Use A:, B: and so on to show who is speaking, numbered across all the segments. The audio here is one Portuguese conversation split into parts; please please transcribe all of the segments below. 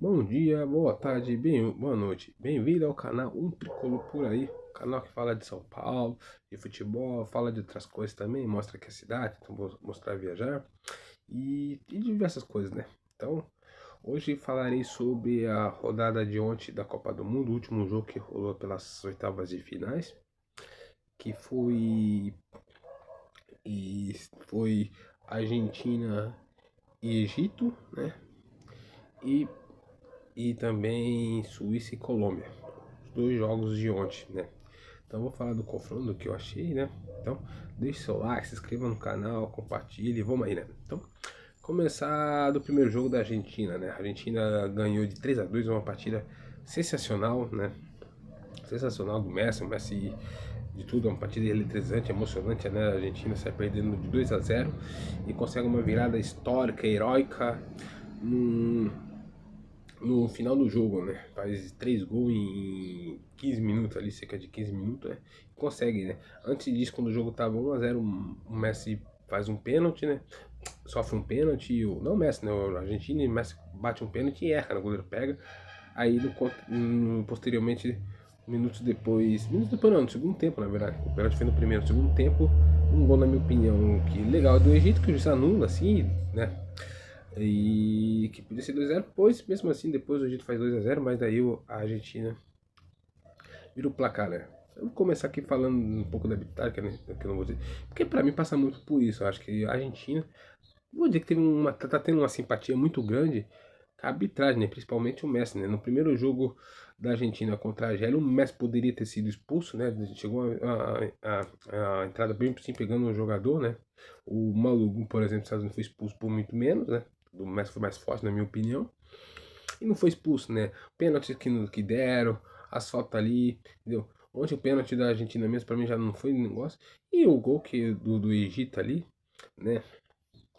A: Bom dia, boa tarde, boa noite. Bem-vindo ao canal Um Tricolor por aí, canal que fala de São Paulo, de futebol, fala de outras coisas também, mostra aqui a cidade, então vou mostrar viajar e diversas coisas, né? Então, hoje falarei sobre a rodada de ontem da Copa do Mundo, o último jogo que rolou pelas oitavas de finais, que foi Argentina e Egito, né? E e também Suíça e Colômbia. Os dois jogos de ontem, né? Então vou falar do confronto, do que eu achei, né? Então deixe seu like, se inscreva no canal, compartilhe, vamos aí, né? Então começar do primeiro jogo da Argentina, né? A Argentina ganhou de 3-2, uma partida sensacional, né? Sensacional do Messi, o Messi de tudo, uma partida eletrizante, emocionante, né? A Argentina sai perdendo de 2-0 e consegue uma virada histórica, heróica, num, no final do jogo, né? Faz 3 gols em 15 minutos ali, cerca de 15 minutos, né? Consegue, né? Antes disso, quando o jogo tava 1-0, o Messi faz um pênalti, né? Sofre um pênalti, não o Messi, né? O Argentina, o Messi bate um pênalti e erra, né? O goleiro pega. Aí, posteriormente, minutos depois não, no segundo tempo, na verdade. O pênalti foi no primeiro, no segundo tempo, um gol, na minha opinião, que legal do Egito, que o juiz anula, assim, né? E que podia ser 2-0, pois mesmo assim depois o Egito faz 2-0, mas daí a Argentina vira o placar, né? Eu vou começar aqui falando um pouco da arbitragem, né, que eu não vou dizer, porque pra mim passa muito por isso. Eu acho que a Argentina, vou dizer que tá tendo uma simpatia muito grande com a arbitragem, né? Principalmente o Messi, né? No primeiro jogo da Argentina contra a Argélia, o Messi poderia ter sido expulso, né? Chegou a entrada bem assim, pegando o jogador, né? O Maluco, por exemplo, não foi expulso por muito menos, né? O Messi foi mais forte, na minha opinião. E não foi expulso, né? Pênalti que deram, as faltas ali, entendeu? Ontem o pênalti da Argentina mesmo, pra mim já não foi negócio. E o gol do Egito ali, né?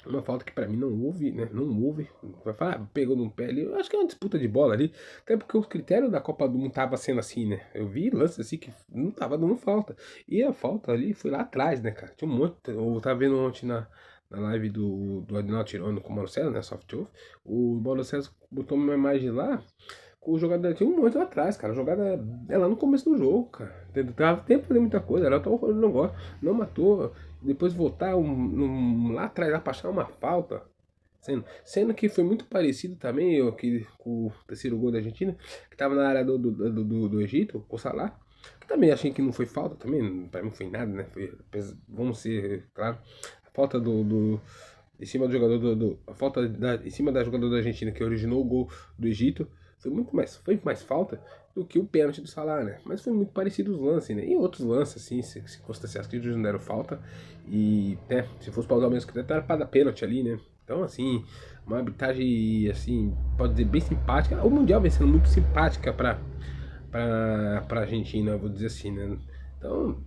A: Uma falta que pra mim não houve, né? Não houve. Vai falar, pegou no pé ali. Eu acho que é uma disputa de bola ali. Até porque o critério da Copa do Mundo tava sendo assim, né? Eu vi lances assim que não tava dando falta. E a falta ali foi lá atrás, né, cara? Tinha um monte. Eu tava vendo ontem na live do Adinaldo Tirone com o Marcelo, né? Soft Off. O Paulo César botou uma imagem lá com o jogador. Tinha um monte lá atrás, cara. A jogada é lá no começo do jogo, cara. Tava tempo de fazer muita coisa. Era tava fazendo negócio. Não matou. Depois voltar lá atrás lá pra achar uma falta. Sendo que foi muito parecido também com o terceiro gol da Argentina, que tava na área do Egito, o Salah. Que também achei que não foi falta, também, pra mim não foi nada, né? Vamos ser, claro, a falta em cima do jogador a falta em cima da jogador da Argentina que originou o gol do Egito foi mais falta do que o pênalti do Salah, né? Mas foi muito parecido os lances, né? E outros lances, assim, se constasse que eles não deram falta. E, né, se fosse para usar o mesmo critério, era para dar pênalti ali, né? Então, assim, uma arbitragem, assim, pode dizer bem simpática. O Mundial vem sendo muito simpática pra Argentina, vou dizer assim, né? Então,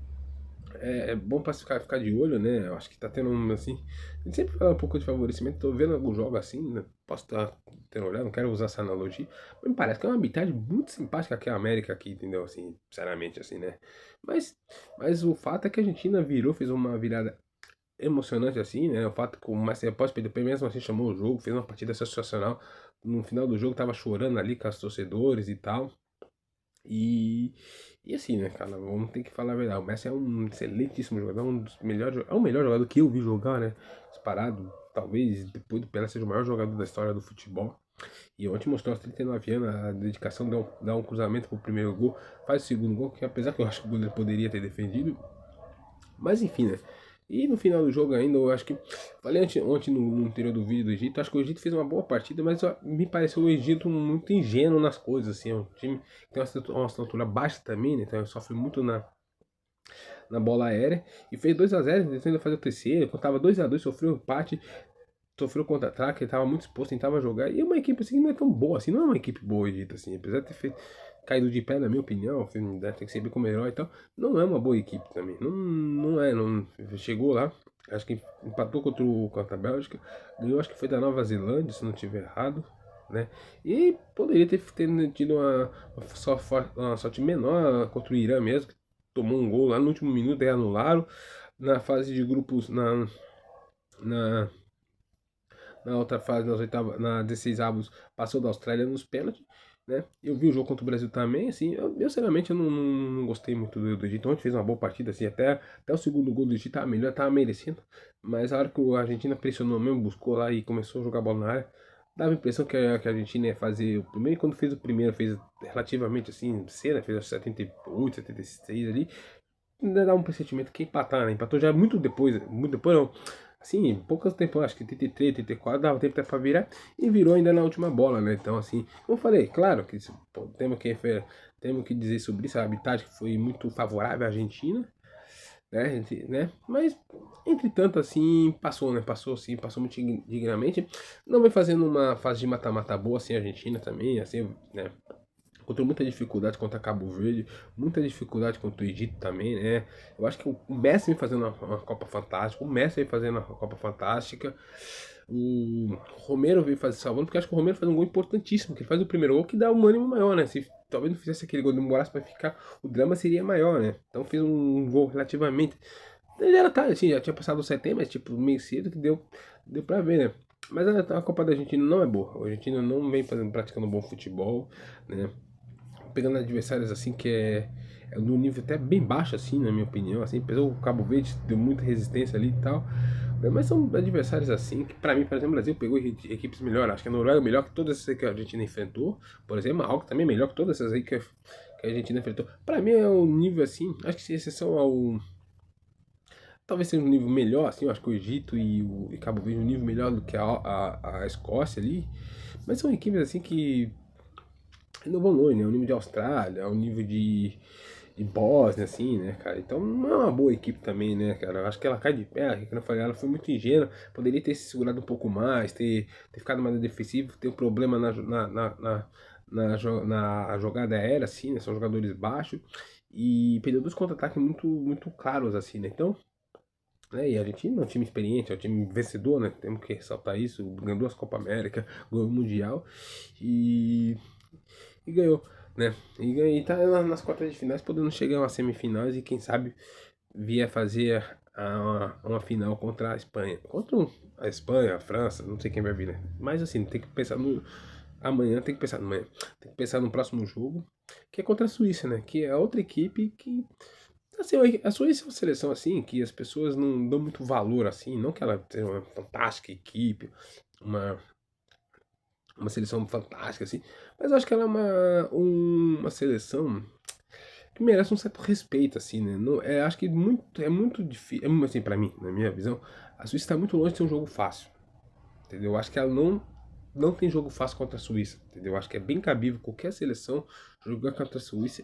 A: é bom pra ficar de olho, né? Eu acho que tá tendo assim. A gente sempre fala um pouco de favorecimento. Tô vendo alguns jogos assim, né? Posso estar tendo olhado, não quero usar essa analogia. Mas me parece que é uma arbitragem muito simpática aqui a América aqui, entendeu? Assim, sinceramente, assim, né? Mas, mas o fato é que a Argentina virou, fez uma virada emocionante assim, né? O fato que o Messi após perder o pênalti, mesmo assim chamou o jogo, fez uma partida sensacional. No final do jogo tava chorando ali com os torcedores e tal. E, e assim, né, cara, vamos ter que falar a verdade. O Messi é um excelentíssimo jogador, um dos melhores, é o melhor jogador que eu vi jogar, né? Disparado, talvez depois do Pelé seja o maior jogador da história do futebol. E ontem mostrou aos 39 anos a dedicação de dar um cruzamento pro primeiro gol, faz o segundo gol, que apesar que eu acho que o goleiro poderia ter defendido, mas enfim, né? E no final do jogo ainda, eu acho que. Falei ontem no interior do vídeo do Egito, acho que o Egito fez uma boa partida, mas ó, me pareceu o Egito muito ingênuo nas coisas, assim. É um time que tem uma estatura baixa também, né? Então sofre muito na bola aérea. E fez 2-0, tentando fazer o terceiro. Quando tava 2-2, sofreu um empate, sofreu contra-ataque, ele tava muito exposto, tentava jogar. E é uma equipe assim que não é tão boa, assim, não é uma equipe boa, o Egito, assim, apesar de ter feito, caído de pé, na minha opinião, tem que ser bem como herói e tal, não é uma boa equipe também. Não, não é, não. Chegou lá, acho que empatou contra a Bélgica, ganhou, acho que foi da Nova Zelândia, se não estiver errado. Né? E poderia ter tido uma sorte menor contra o Irã mesmo, que tomou um gol lá no último minuto e anularam na fase de grupos na na outra fase, nas oitavas, na 16 avos, passou da Austrália nos pênaltis, né? Eu vi o jogo contra o Brasil também, assim, eu sinceramente eu não gostei muito do Egito. Ontem fez uma boa partida, assim, até o segundo gol do Egito tava melhor, tava merecendo, mas a hora que a Argentina pressionou mesmo, buscou lá e começou a jogar bola na área, dava a impressão que a Argentina ia fazer o primeiro, e quando fez o primeiro, fez relativamente assim, cedo, fez aos 78, 76 ali, ainda dá um pressentimento que empatar, né? Empatou já muito depois não. Assim, poucas temporadas, acho que 33, 34, dava tempo até pra virar e virou ainda na última bola, né? Então, assim, como eu falei, claro que pô, temos que dizer sobre isso, a arbitragem que foi muito favorável à Argentina, né? Mas, entretanto, assim, passou, né? Passou, sim, passou muito dignamente. Não vem fazendo uma fase de mata-mata boa, assim, a Argentina também, assim, né? Encontrou muita dificuldade contra Cabo Verde, muita dificuldade contra o Egito também, né? Eu acho que o Messi vem fazendo uma Copa Fantástica, o Messi vem fazendo uma Copa Fantástica, o Romero vem fazer salvando, porque acho que o Romero faz um gol importantíssimo, que ele faz o primeiro gol que dá um ânimo maior, né? Se talvez não fizesse aquele gol, demorasse para ficar, o drama seria maior, né? Então fez um gol relativamente. Ele era tarde, assim, já tinha passado o setembro, mas tipo, meio cedo que deu pra ver, né? Mas a Copa da Argentina não é boa. A Argentina não vem praticando bom futebol, né? Pegando adversários assim que é no nível até bem baixo, assim, na minha opinião. Assim, apesar o Cabo Verde deu muita resistência ali e tal. Né, mas são adversários assim que, pra mim, por exemplo, o Brasil pegou equipes melhores. Acho que a Noruega é melhor que todas essas que a Argentina enfrentou. Por exemplo, a Marrocos também é melhor que todas essas aí que a Argentina enfrentou. Pra mim é um nível assim, acho que se exceção ao. Talvez seja um nível melhor, assim, eu acho que o Egito e Cabo Verde um nível melhor do que a Escócia ali. Mas são equipes assim que não vão longe, né? O nível de Austrália, o nível de Bósnia, assim, né, cara? Então não é uma boa equipe também, né, cara? Eu acho que ela cai de pé, que eu falei, ela foi muito ingênua, poderia ter se segurado um pouco mais, ter ficado mais defensivo, ter um problema na jogada aérea, assim, né? São jogadores baixos e perdeu dois contra-ataques muito claros, assim, né? Então, né, e a Argentina é um time experiente, é um time vencedor, né? Temos que ressaltar isso, ganhou duas Copa América, ganhou o Mundial e ganhou, né? E tá nas quartas de finais, podendo chegar a uma semifinais e quem sabe vier fazer uma final contra a Espanha. A Espanha, a França, não sei quem vai vir, né? Mas assim, tem que pensar no. Amanhã tem que pensar no amanhã. Tem que pensar no próximo jogo, que é contra a Suíça, né? Que é outra equipe que. Assim, a Suíça é uma seleção assim que as pessoas não dão muito valor assim, não que ela seja uma fantástica equipe, uma uma seleção fantástica, assim. Mas eu acho que ela é uma seleção que merece um certo respeito, assim, né? Não, acho que é muito difícil. Assim, pra mim, na minha visão, a Suíça está muito longe de ser um jogo fácil. Entendeu? Eu acho que ela não tem jogo fácil contra a Suíça. Entendeu? Eu acho que é bem cabível qualquer seleção jogar contra a Suíça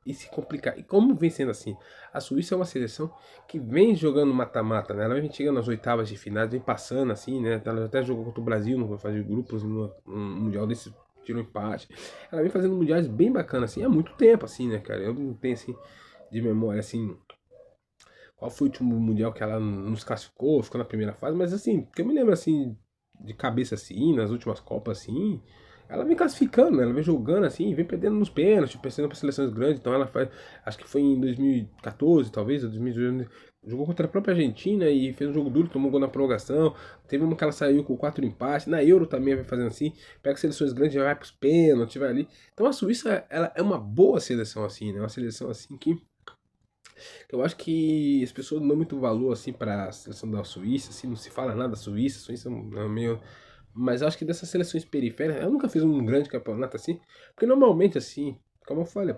A: e se complicar. E como vem sendo assim? A Suíça é uma seleção que vem jogando mata-mata, né? Ela vem chegando nas oitavas de finais, vem passando assim, né? Ela até jogou contra o Brasil no fase de grupos no Mundial desse tirou empate. Ela vem fazendo mundiais bem bacanas assim há muito tempo assim, né, cara? Eu não tenho assim de memória assim qual foi o último mundial que ela nos classificou, ficou na primeira fase, mas assim, que eu me lembro assim de cabeça assim, nas últimas copas assim, ela vem classificando, né? Ela vem jogando assim, vem perdendo nos pênaltis, pensando para seleções grandes. Então ela faz, acho que foi em 2014, talvez, ou 2018, jogou contra a própria Argentina e fez um jogo duro, tomou gol na prorrogação. Teve uma que ela saiu com 4 empates. Na Euro também vem fazendo assim, pega seleções grandes, já vai pros pênaltis, vai ali. Então a Suíça, ela é uma boa seleção assim, né? Uma seleção assim que eu acho que as pessoas não dão muito valor assim para a seleção da Suíça, assim, não se fala nada da Suíça, a Suíça é meio. Mas eu acho que dessas seleções periféricas, eu nunca fiz um grande campeonato assim, porque normalmente assim, como eu falei,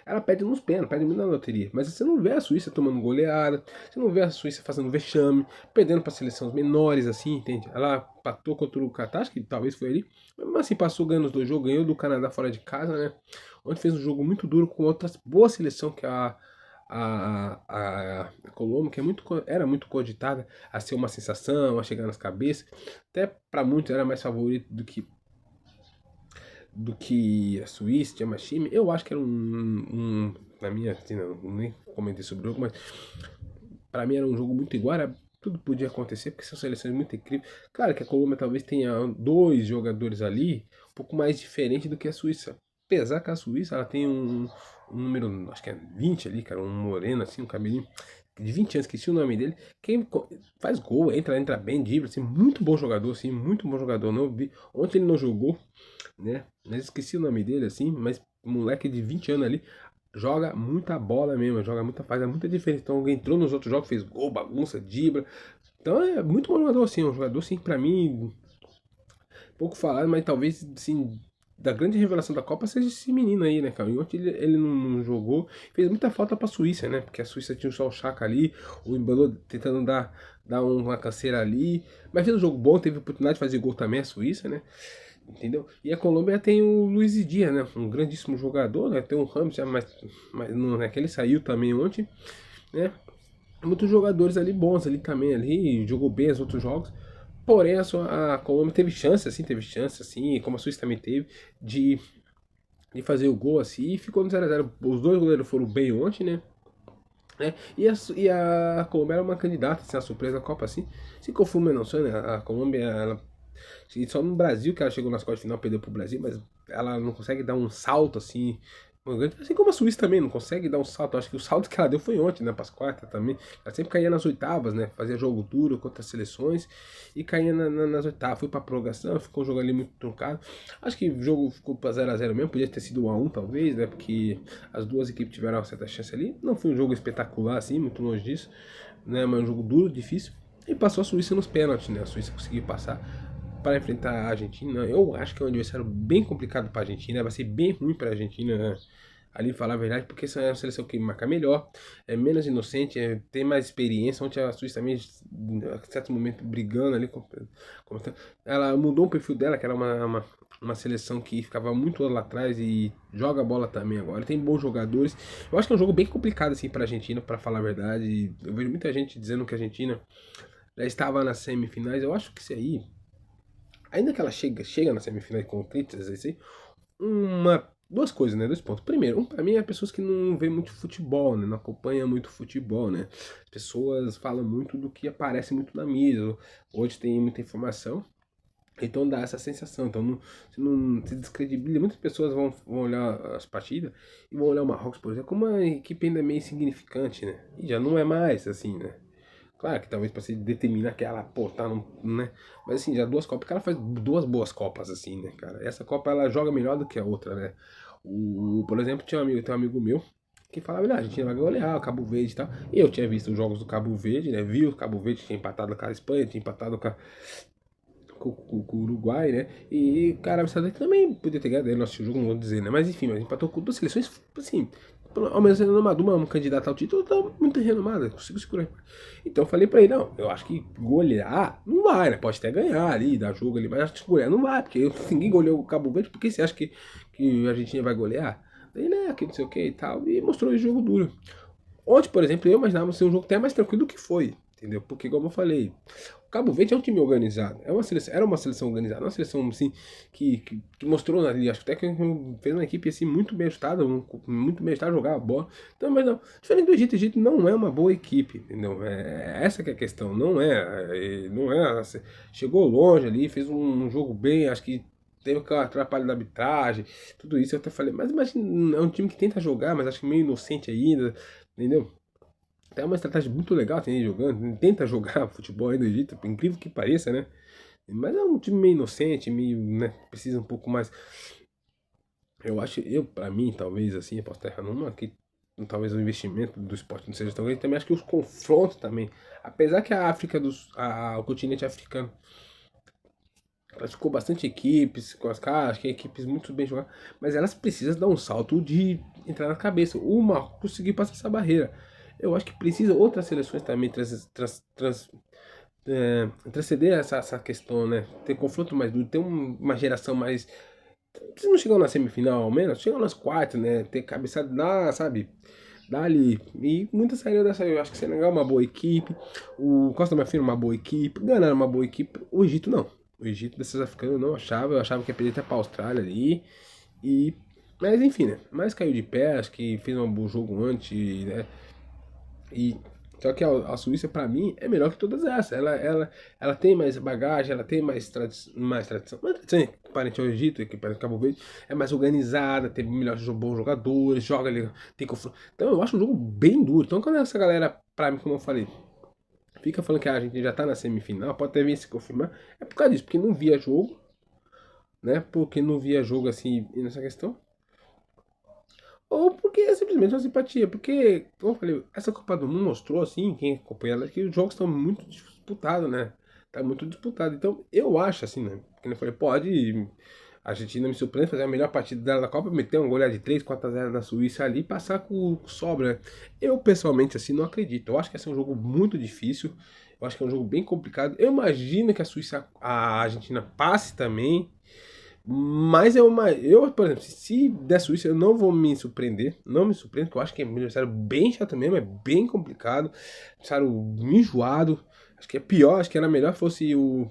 A: ela perde nos pênaltis, perde muito na loteria, mas você não vê a Suíça tomando goleada, você não vê a Suíça fazendo vexame, perdendo para seleções menores assim, entende? Ela patou contra o Catar, acho que talvez foi ali, mas assim, passou ganhando os dois jogos, ganhou do Canadá fora de casa, né? Onde fez um jogo muito duro com outra boa seleção que é a Colômbia, que era muito cogitada a ser uma sensação, a chegar nas cabeças, até para muitos era mais favorito do que a Suíça, tinha mais time. Eu acho que era na minha, assim, não, nem comentei sobre o jogo, mas para mim era um jogo muito igual, tudo podia acontecer, porque são seleções muito incríveis. Claro que a Colômbia talvez tenha dois jogadores ali, um pouco mais diferente do que a Suíça. Apesar que a Suíça ela tem um número, acho que é 20 ali, cara, um moreno assim, um cabelinho de 20 anos, esqueci o nome dele, quem faz gol, entra bem, dribla, assim, muito bom jogador, assim, muito bom jogador. Não vi, ontem ele não jogou, né? Mas esqueci o nome dele, assim, mas moleque de 20 anos ali, joga muita bola mesmo, faz muita diferença. Então alguém entrou nos outros jogos, fez gol, bagunça, dribla. Então é muito bom jogador, assim, um jogador, assim, pra mim, pouco falado, mas talvez, assim, da grande revelação da Copa seja esse menino aí, né, cara? E ontem ele não jogou, fez muita falta pra Suíça, né? Porque a Suíça tinha só o Chaka ali, o Embalo tentando dar uma canseira ali, mas fez um jogo bom, teve oportunidade de fazer gol também a Suíça, né? Entendeu? E a Colômbia tem o Luiz Dias, né? Um grandíssimo jogador, né? Tem o Ramos, mas não é que ele saiu também ontem, né? Muitos jogadores ali bons ali também ali, jogou bem os outros jogos. Porém, a Colômbia teve chance, assim, como a Suíça também teve, de, de fazer o gol assim, e ficou no 0x0. Os dois goleiros foram bem ontem, né? E a Colômbia era uma candidata, assim, a surpresa da Copa, assim. Se confunde, não sei, né? A Colômbia, ela, só no Brasil que ela chegou nas quartas de final, perdeu pro Brasil, mas ela não consegue dar um salto, assim, assim como a Suíça também não consegue dar um salto. Acho que o salto que ela deu foi ontem, né? Para as quartas também. Ela sempre caía nas oitavas, né? Fazia jogo duro contra as seleções e caía nas oitavas. Foi para prorrogação, ficou um jogo ali muito truncado. Acho que o jogo ficou para 0x0 mesmo. Podia ter sido 1x1 talvez, né? Porque as duas equipes tiveram uma certa chance ali. Não foi um jogo espetacular assim, muito longe disso, né? Mas um jogo duro, difícil. E passou a Suíça nos pênaltis, né? A Suíça conseguiu passar para enfrentar a Argentina. Eu acho que é um adversário bem complicado para a Argentina, vai ser bem ruim para a Argentina, né? Ali falar a verdade, porque essa é uma seleção que marca melhor, é menos inocente, tem mais experiência. Ontem a Suíça também, a certo momento, brigando ali, ela mudou o perfil dela, que era uma seleção que ficava muito lá atrás e joga bola também agora. Tem bons jogadores. Eu acho que é um jogo bem complicado assim para a Argentina, para falar a verdade. Eu vejo muita gente dizendo que a Argentina já estava nas semifinais. Eu acho que isso aí, ainda que ela chega na semifinal com críticas, assim, duas coisas, né? Dois pontos. Primeiro, pra mim é pessoas que não vê muito futebol, né? Não acompanham muito futebol, né? As pessoas falam muito do que aparece muito na mídia. Hoje tem muita informação, então dá essa sensação. Então se descredibiliza. Muitas pessoas vão olhar as partidas e vão olhar o Marrocos, por exemplo, como uma equipe ainda meio insignificante, né? E já não é mais assim, né? Claro que talvez para se determinar que ela, pô, tá no, né? Mas assim, já duas Copas, que ela faz duas boas Copas, assim, né, cara? Essa Copa ela joga melhor do que a outra, né? Por exemplo, tem um amigo meu que falava, a Argentina vai golear o Cabo Verde e tal. E eu tinha visto os jogos do Cabo Verde, né? Vi o Cabo Verde tinha empatado com a Espanha, tinha empatado com o Uruguai, né? E o Arábia Saudita também podia ter ganhado, ele não assistiu o jogo, não vou dizer, né? Mas enfim, mas empatou com duas seleções, assim, ao menos renomada, uma candidata ao título, tá muito renomada, conseguiu segurar. Então eu falei pra ele, não, eu acho que golear não vai, né? Pode até ganhar ali, dar jogo ali, mas acho que golear não vai, porque ninguém goleou o Cabo Verde, por que você acha que a Argentina vai golear? Daí, né, que não sei o que e tal, e mostrou o jogo duro. Ontem, por exemplo, eu imaginava ser um jogo até mais tranquilo do que foi, entendeu? Porque, como eu falei, o Cabo Verde é um time organizado, era uma seleção organizada, uma seleção assim que mostrou ali, acho que até que fez uma equipe assim muito bem ajustada, muito bem ajustada, jogava bola. Então, mas não, diferente do Egito, o Egito não é uma boa equipe, entendeu? Essa que é a questão, não é, chegou longe ali, fez um jogo bem, acho que teve aquela atrapalho da arbitragem, tudo isso eu até falei, mas imagina, é um time que tenta jogar, mas acho que meio inocente ainda, entendeu? É uma estratégia muito legal, tem ele jogando, tenta jogar futebol aí do Egito, por incrível que pareça, né? Mas é um time meio inocente, meio, né, precisa um pouco mais. Eu acho, pra mim, talvez assim, eu posso estar errando uma, que talvez o investimento do esporte não seja tão grande, também acho que os confrontos também. Apesar que a África, o continente africano, praticou bastante equipes com as caras, que equipes muito bem jogadas, mas elas precisam dar um salto de entrar na cabeça. Uma conseguir passar essa barreira. Eu acho que precisa outras seleções também transcender essa questão, né? Ter confronto mais duro, ter uma geração mais. Se não chegam na semifinal, ao menos, chegam nas quartas, né? Ter cabeçada lá, sabe? Dali. E muitas saíram dessa. Eu acho que o Senegal é uma boa equipe. O Costa Marfim é uma boa equipe. Gana é uma boa equipe. O Egito não. O Egito desses africanos eu não achava. Eu achava que ia perder até pra Austrália ali. E. Mas enfim, né? Mas caiu de pé, acho que fez um bom jogo antes, né? E Só que a Suíça, pra mim, é melhor que todas essas. Ela tem mais bagagem, ela tem mais tradição. Mais tradição, parente ao Egito, que parente ao Cabo Verde, é mais organizada, tem melhores bons jogadores, joga ali, tem confronto. Então eu acho um jogo bem duro. Então quando essa galera, pra mim, como eu falei, fica falando que a gente já tá na semifinal, pode até vir se confirmar, é por causa disso, porque não via jogo, né? Porque não via jogo assim nessa questão. Ou porque é simplesmente uma simpatia. Porque, como eu falei, essa Copa do Mundo mostrou, assim, quem acompanha ela, que os jogos estão muito disputados, né? Tá muito disputado. Então, eu acho, assim, né? Como eu falei, pode. A Argentina me surpreende fazer a melhor partida dela na Copa, meter um goleada de 3 4 a 0 na Suíça ali e passar com sobra, né? Eu, pessoalmente, assim, não acredito. Eu acho que esse é um jogo muito difícil. Eu acho que é um jogo bem complicado. Eu imagino que a Suíça, a Argentina passe também. Mas eu, por exemplo, se der Suíça, eu não vou me surpreender. Não me surpreendo, porque eu acho que é um adversário bem chato mesmo, é bem complicado. Adversário enjoado. Acho que é pior, acho que era melhor fosse o.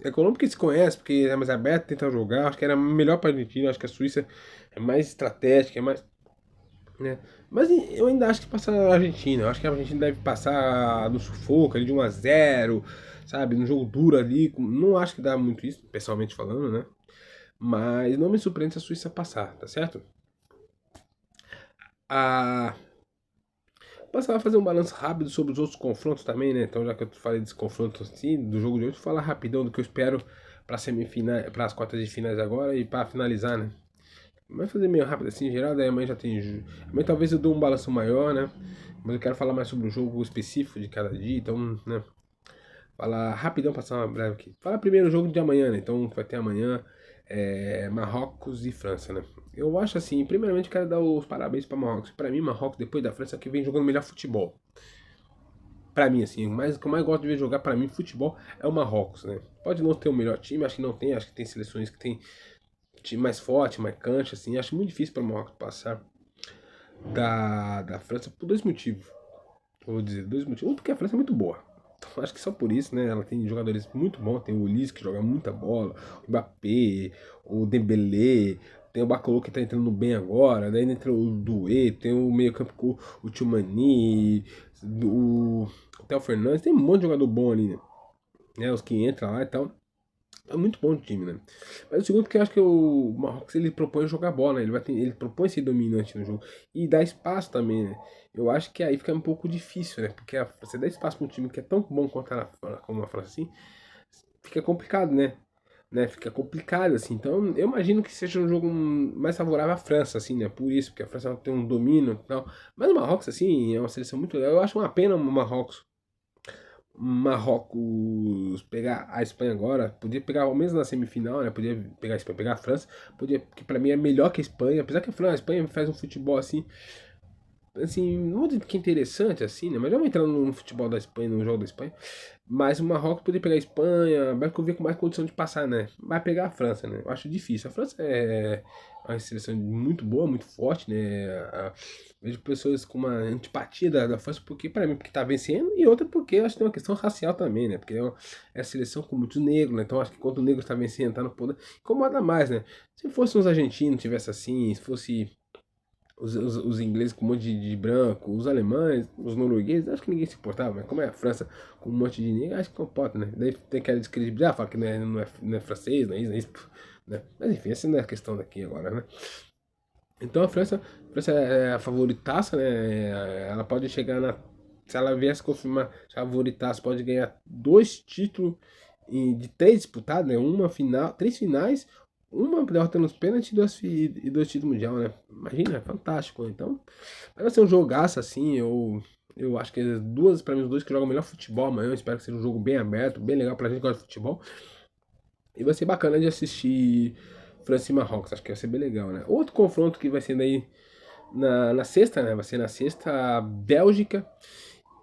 A: É Colômbia que se conhece, porque é mais aberto, tenta jogar. Acho que era melhor para a Argentina. Acho que a Suíça é mais estratégica, é mais. Né? Mas eu ainda acho que passa a Argentina. Eu acho que a Argentina deve passar no sufoco ali de 1 a 0, sabe? No jogo duro ali. Não acho que dá muito isso, pessoalmente falando, né? Mas não me surpreende se a Suíça passar, tá certo? A... Passar a fazer um balanço rápido sobre os outros confrontos também, né? Então, já que eu falei desse confronto assim, do jogo de hoje, vou falar rapidão do que eu espero para semifinais, para as quartas de finais agora e para finalizar, né? Vai fazer meio rápido assim, em geral, daí amanhã já tem. Amanhã talvez eu dou um balanço maior, né? Mas eu quero falar mais sobre o jogo específico de cada dia, então, né? Falar rapidão, passar uma breve aqui. Fala primeiro o jogo de amanhã, né? Então vai ter amanhã Marrocos e França, né? Eu acho assim, primeiramente quero dar os parabéns para Marrocos. Para mim, Marrocos, depois da França, é que vem jogando melhor futebol. Para mim, assim, o que eu mais gosto de ver jogar, para mim, futebol é o Marrocos, né? Pode não ter o melhor time, acho que não tem, acho que tem seleções que tem time mais forte, mais cancha, assim. Acho muito difícil para o Marrocos passar da França por dois motivos. Vou dizer, dois motivos. Um, porque a França é muito boa. Então, acho que só por isso, né? Ela tem jogadores muito bons. Tem o Ulisses, que joga muita bola. O Mbappé, o Dembélé. Tem o Bacolô, que tá entrando bem agora. Daí entra o Doué. Tem o meio campo com o Tchouameni. O Theo Fernandes. Tem um monte de jogador bom ali, né? Os que entram lá e tal. É muito bom o time, né? Mas o segundo, porque eu acho que o Marrocos ele propõe jogar bola, né? Ele propõe ser dominante no jogo e dá espaço também, né? Eu acho que aí fica um pouco difícil, né? Porque você dá espaço para um time que é tão bom quanto como a França, assim, fica complicado, né? Fica complicado, assim. Então, eu imagino que seja um jogo mais favorável à França, assim, né? Por isso, porque a França tem um domínio e tal. Mas o Marrocos, assim, é uma seleção muito legal. Eu acho uma pena o Marrocos pegar a Espanha agora, podia pegar ao menos na semifinal, né? Podia pegar a Espanha, pegar a França, podia, que pra mim é melhor que a Espanha, apesar que a Espanha faz um futebol assim, não vou dizer que é interessante assim, né? Mas já vou entrar no futebol da Espanha, no jogo da Espanha. Mas o Marrocos poderia pegar a Espanha, vai ver com mais condição de passar, né? Vai pegar a França, né? Eu acho difícil. A França é uma seleção muito boa, muito forte, né? Vejo pessoas com uma antipatia da França, porque, para mim, porque tá vencendo, e outra porque eu acho que tem uma questão racial também, né? Porque é a seleção com muitos negros, né? Então acho que quando o negro está vencendo, tá no poder, incomoda mais, né? Se fosse uns argentinos, tivesse assim, se fosse os ingleses com um monte de branco, os alemães, os noruegueses, acho que ninguém se importava, mas como é a França com um monte de negro, acho que comporta, né? Daí tem aquela descredibilidade, fala que não é francês, não é isso, né? Mas enfim, essa não é a questão daqui agora, né? Então a França é a favoritaça, né? Ela pode chegar na. Se ela viesse confirmar a favoritaça, pode ganhar dois títulos de três disputados, né? Uma final, três finais, uma derrota nos pênaltis e dois títulos mundial, né? Imagina, é fantástico. Então, vai ser um jogaço assim. Eu acho que as duas, para mim, os dois que jogam melhor futebol amanhã. Eu espero que seja um jogo bem aberto, bem legal pra gente que gosta de futebol. E vai ser bacana de assistir França e Marrocos. Acho que vai ser bem legal, né? Outro confronto que vai ser daí na sexta, né? Vai ser na sexta, Bélgica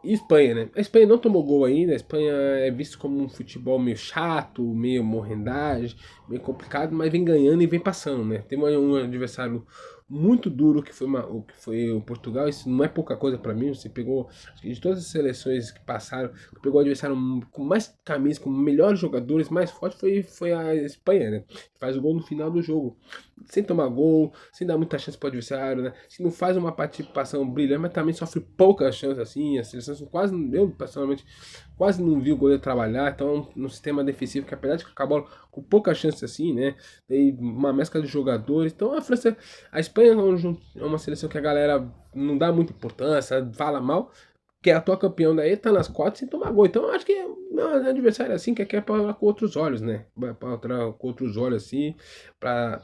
A: e Espanha, né? A Espanha não tomou gol ainda. A Espanha é visto como um futebol meio chato, meio morrendade, meio complicado, mas vem ganhando e vem passando, né? Tem um adversário muito duro o que foi o Portugal. Isso não é pouca coisa para mim. Você pegou, acho que de todas as seleções que passaram, pegou o adversário com mais camisa, com melhores jogadores, mais forte foi a Espanha, né? Faz o gol no final do jogo, sem tomar gol, sem dar muita chance para o adversário, né? Se não faz uma participação brilhante, mas também sofre poucas chances assim. A seleção quase, eu pessoalmente quase não vi o goleiro trabalhar. Então, no sistema defensivo, que apesar de ficar a bola com pouca chance assim, né? Tem uma mescla de jogadores. Então, a Espanha é uma seleção que a galera não dá muita importância, fala mal, que é a atual campeão daí, tá nas quartas sem tomar gol. Então, eu acho que é um adversário assim que quer para com outros olhos, né? Para com outros olhos assim, para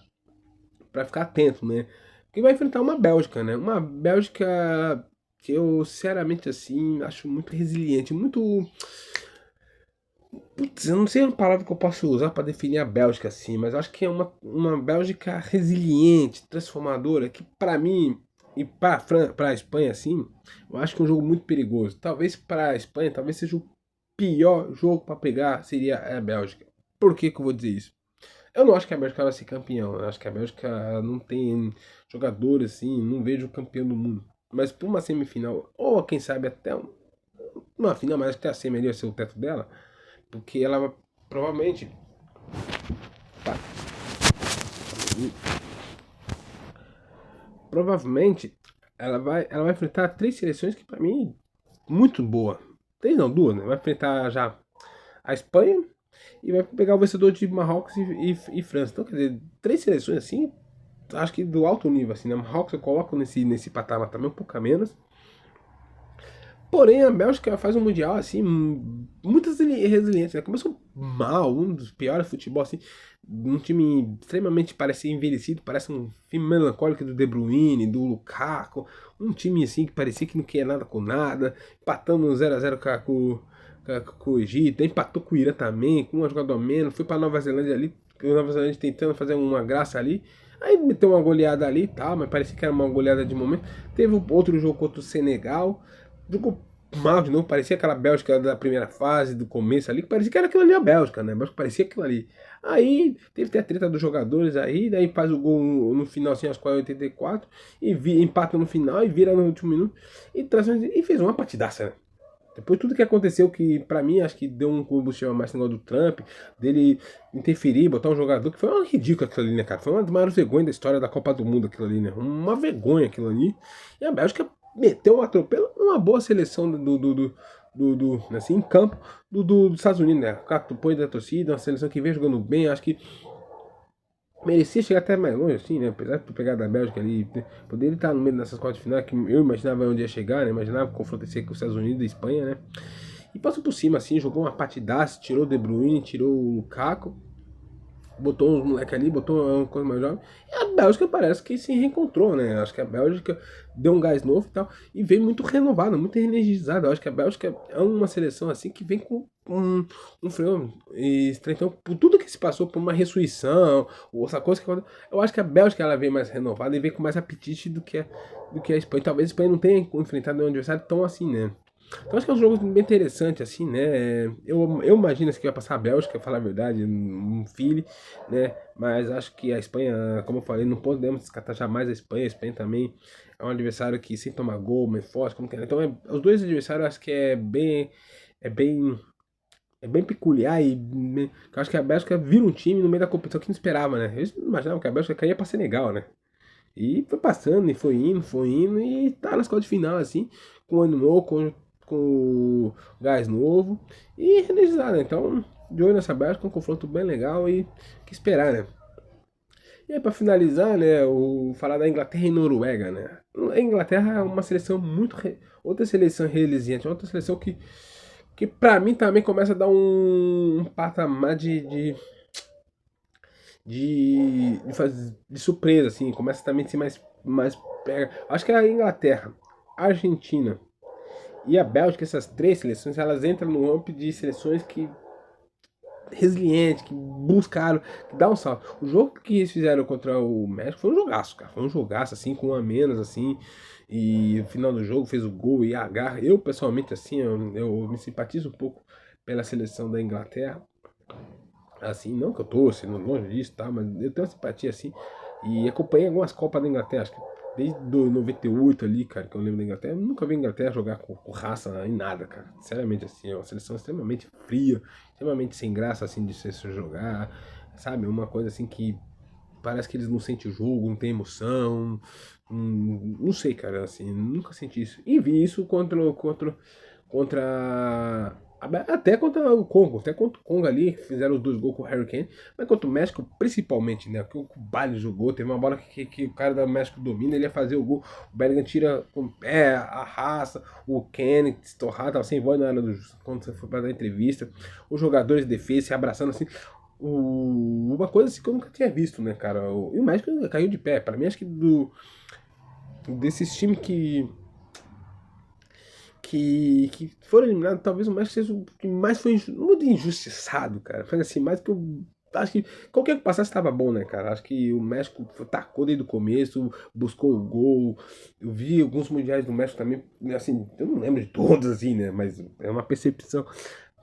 A: ficar atento, né? Porque vai enfrentar uma Bélgica, né? Uma Bélgica que eu, sinceramente, assim, acho muito resiliente, muito. Putz, eu não sei a palavra que eu posso usar para definir a Bélgica assim, mas eu acho que é uma Bélgica resiliente, transformadora, que para mim e para a Espanha assim, eu acho que é um jogo muito perigoso. Talvez para a Espanha, talvez seja o pior jogo para pegar seria a Bélgica. Por que que eu vou dizer isso? Eu não acho que a Bélgica vai ser campeão. Eu acho que a Bélgica não tem jogadores assim, não vejo campeão do mundo. Mas para uma semifinal, ou quem sabe até uma final, mas acho que até a semi ali vai ser o teto dela, porque ela provavelmente. Tá, provavelmente ela vai enfrentar três seleções que para mim muito boa. Três não, duas, né? Vai enfrentar já a Espanha e vai pegar o vencedor de Marrocos e França. Então, quer dizer, três seleções assim, acho que do alto nível, assim, né? Marrocos eu coloco nesse patamar também, um pouco a menos. Porém, a Bélgica faz um mundial assim, muito resiliente, né? Começou mal, um dos piores futebol, assim, um time extremamente parece envelhecido, parece um filme melancólico do De Bruyne, do Lukaku, um time assim que parecia que não queria nada com nada, empatando 0x0 com o Egito, empatou com o Irã também, com um jogador a menos, foi para Nova Zelândia ali, a Nova Zelândia tentando fazer uma graça ali. Aí meteu uma goleada ali e tal, mas parecia que era uma goleada de momento. Teve outro jogo contra o Senegal, jogou mal de novo, parecia aquela Bélgica da primeira fase, do começo ali, que parecia que era aquilo ali a Bélgica, né? Mas parecia aquilo ali. Aí teve a treta dos jogadores aí, daí faz o gol no final, assim, aos 84, empata no final e vira no último minuto e fez uma partidaça, né? Depois tudo que aconteceu, que pra mim acho que deu um combustível a mais no negócio do Trump, dele interferir, botar um jogador, que foi uma ridícula aquilo ali, né, cara? Foi uma das maiores vergonhas da história da Copa do Mundo aquilo ali, né? Uma vergonha aquilo ali. E a Bélgica meteu um atropelo, uma boa seleção assim, em campo dos Estados Unidos, né? Com apoio da torcida, uma seleção que vem jogando bem, acho que merecia chegar até mais longe, assim, né? Apesar de pegar da Bélgica ali, poderia estar no meio dessas quartas de final, que eu imaginava onde ia chegar, né? Imaginava que o confronto ia ser com os Estados Unidos e Espanha, né? E passou por cima, assim, jogou uma partidaça, tirou o De Bruyne, tirou o Lukaku, botou uns moleques ali, botou uma coisa mais jovem. E a Bélgica parece que se reencontrou, né? Acho que a Bélgica deu um gás novo e tal. E veio muito renovada, muito energizada. Acho que a Bélgica é uma seleção assim que vem com um freio estranho. Então, por tudo que se passou, por uma ressurreição, ou essa coisa que eu acho que a Bélgica ela vem mais renovada e vem com mais apetite do que a Espanha. Talvez a Espanha não tenha enfrentado um adversário tão assim, né? Então acho que é um jogo bem interessante, assim, né? Eu imagino assim, que vai passar a Bélgica, falar a verdade, um filho, né? Mas acho que a Espanha, como eu falei, não podemos descartar jamais a Espanha. A Espanha também é um adversário que sem tomar gol, bem forte, como que é. Então os dois adversários acho que é bem, é bem peculiar eu acho que a Bélgica vira um time no meio da competição que não esperava, né? Eles não imaginavam que a Bélgica caía para Senegal, né? E foi passando, e foi indo, e tá nas quartas de final, assim, com o ano novo, com o gás novo, e energizado, né? Então, de olho nessa Bélgica, um confronto bem legal e que esperar, né? E aí, pra finalizar, né, falar da Inglaterra e Noruega, né? A Inglaterra é uma seleção outra seleção resiliente, outra seleção que pra mim também começa a dar um patamar de surpresa, assim, começa também a ser mais pega. Acho que a Inglaterra, a Argentina e a Bélgica, essas três seleções, elas entram no âmbito de seleções que resilientes, que buscaram, que dá um salto. O jogo que eles fizeram contra o México foi um jogaço, cara. Foi um jogaço, assim, com um a menos, assim. E no final do jogo fez o gol e a garra. Eu, pessoalmente, assim, eu me simpatizo um pouco pela seleção da Inglaterra. Assim, não que eu torça, longe disso, tá? Mas eu tenho uma simpatia assim. E acompanhei algumas Copas da Inglaterra, acho que desde 98 ali, cara, que eu lembro da Inglaterra. Eu nunca vi a Inglaterra jogar com raça em nada, cara. Sinceramente, assim, é uma seleção extremamente fria, extremamente sem graça, assim, de se jogar, sabe? Uma coisa assim que parece que eles não sentem o jogo, não tem emoção. Não sei, cara, assim, nunca senti isso. E vi isso contra até contra o Congo, até contra o Congo ali, fizeram os 2 gols com o Harry Kane, mas contra o México principalmente, né? Que o Bailey jogou, teve uma bola que o cara do México domina, ele ia fazer o gol, o Bellingham tira com o pé, arrasta, o Kane estorrado, tava sem voz na hora quando você foi para dar entrevista, os jogadores de defesa se abraçando assim. Uma coisa assim que eu nunca tinha visto, né, cara? E o México caiu de pé. Para mim, acho que desses times que foram eliminados, talvez o México seja o que mais foi muito injustiçado, cara. Foi assim, mais que eu acho que qualquer que passasse estava bom, né, cara? Acho que o México tacou desde o começo, buscou o gol. Eu vi alguns mundiais do México também, assim, eu não lembro de todos, assim, né? Mas é uma percepção.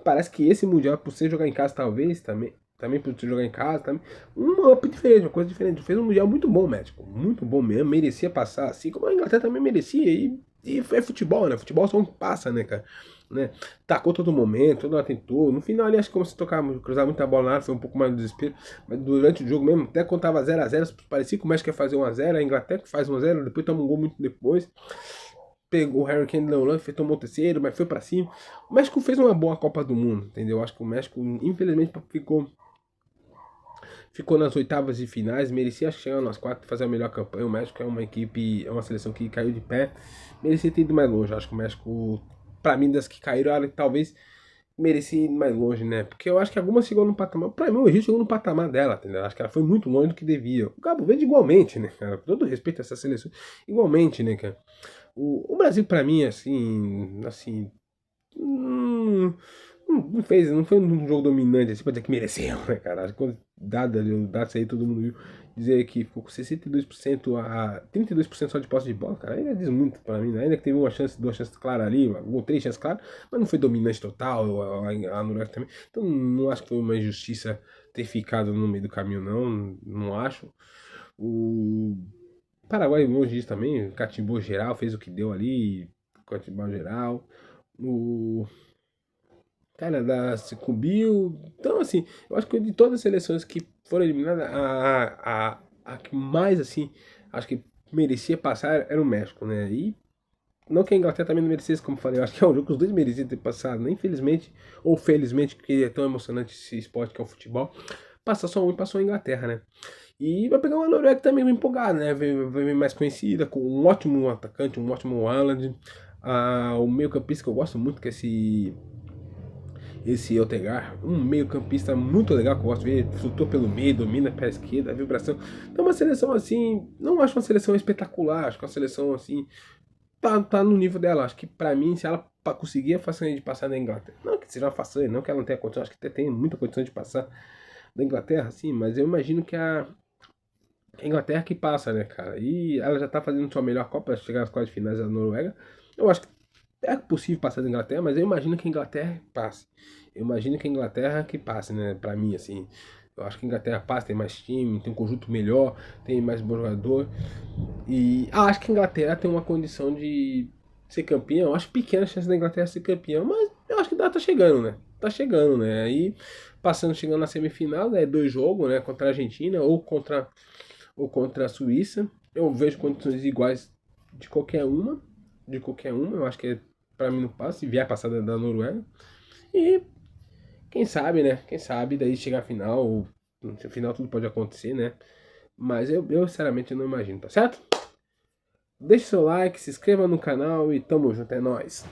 A: Parece que esse mundial, por você jogar em casa, talvez, também por você jogar em casa, também, uma up diferente, uma coisa diferente. Fez um mundial muito bom, México. Muito bom mesmo, merecia passar, assim como a Inglaterra também merecia. E é futebol, né? Futebol só um passa, né, cara? Né? Tacou todo momento, toda hora tentou. No final ali, acho que como se tocar, cruzar muita bola na área, foi um pouco mais de desespero. Mas durante o jogo mesmo, até quando tava 0x0, parecia que o México ia fazer 1x0, a Inglaterra que faz 1x0, depois toma um gol muito depois. Pegou o Harry Kane no lance, tomou o terceiro, mas foi pra cima. O México fez uma boa Copa do Mundo, entendeu? Acho que o México, infelizmente, ficou nas oitavas e finais, merecia chegar nas quartas e fazer a melhor campanha. O México é uma equipe, é uma seleção que caiu de pé, merecia ter ido mais longe. Acho que o México, pra mim, das que caíram, talvez merecia ir mais longe, né? Porque eu acho que algumas chegou no patamar. Pra mim, o Egito chegou no patamar dela, entendeu? Acho que ela foi muito longe do que devia. O Cabo Verde igualmente, né, cara? Com todo respeito a essa seleção, igualmente, né, cara? O Brasil, pra mim, assim, não fez, não foi um jogo dominante, assim, pra dizer que mereceu, né, cara? Acho que quando dado ali, o dado aí, todo mundo viu, dizer que ficou com 62% a 32% só de posse de bola, cara, ainda diz muito pra mim, né? Ainda que teve uma chance, 2 chances claras ali, ou 3 chances claras, mas não foi dominante total, a Noruega também. Então, não acho que foi uma injustiça ter ficado no meio do caminho, não acho. O Paraguai longe disso também, catimbou geral, fez o que deu ali, catimbou geral. O Canadá se cobriu. Então, assim, eu acho que de todas as seleções que foram eliminadas, a que mais, assim, acho que merecia passar era o México, né? E não que a Inglaterra também não merecesse, como falei, eu acho que é um jogo que os dois mereciam ter passado, né? Infelizmente, ou felizmente, porque é tão emocionante esse esporte que é o futebol, passa só um e passou a Inglaterra, né? E vai pegar uma Noruega também bem empolgada, né? Vem mais conhecida, com um ótimo atacante, um ótimo Haaland. O meio-campista que eu gosto muito, que é esse Odegaard, um meio-campista muito legal que eu gosto de ver, flutua pelo meio, domina pela esquerda, a vibração. Então, uma seleção assim, não acho uma seleção espetacular, acho que uma seleção assim, tá no nível dela. Acho que pra mim, se ela conseguir a façanha de passar da Inglaterra, não que seja uma façanha, não que ela não tenha condição, acho que até tem muita condição de passar da Inglaterra, sim, mas eu imagino que a Inglaterra que passa, né, cara? E ela já tá fazendo sua melhor Copa, chegar às quartas de finais da Noruega. Eu acho que é possível passar da Inglaterra, mas eu imagino que a Inglaterra passe. Eu imagino que a Inglaterra que passe, né? Pra mim, assim. Eu acho que a Inglaterra passa, tem mais time, tem um conjunto melhor, tem mais bom jogador. E acho que a Inglaterra tem uma condição de ser campeão. Eu acho pequena a chance da Inglaterra ser campeão, mas eu acho que tá chegando, né? Tá chegando, né? Aí, chegando na semifinal, né? 2 jogos, né? Contra a Argentina ou contra a Suíça. Eu vejo condições iguais de qualquer uma. De qualquer uma. Eu acho que pra mim não passa. Se vier passar da Noruega. E quem sabe, né? Quem sabe daí chegar a final. No final tudo pode acontecer, né? Mas eu sinceramente não imagino, tá certo? Deixe seu like, se inscreva no canal e tamo junto, é nóis.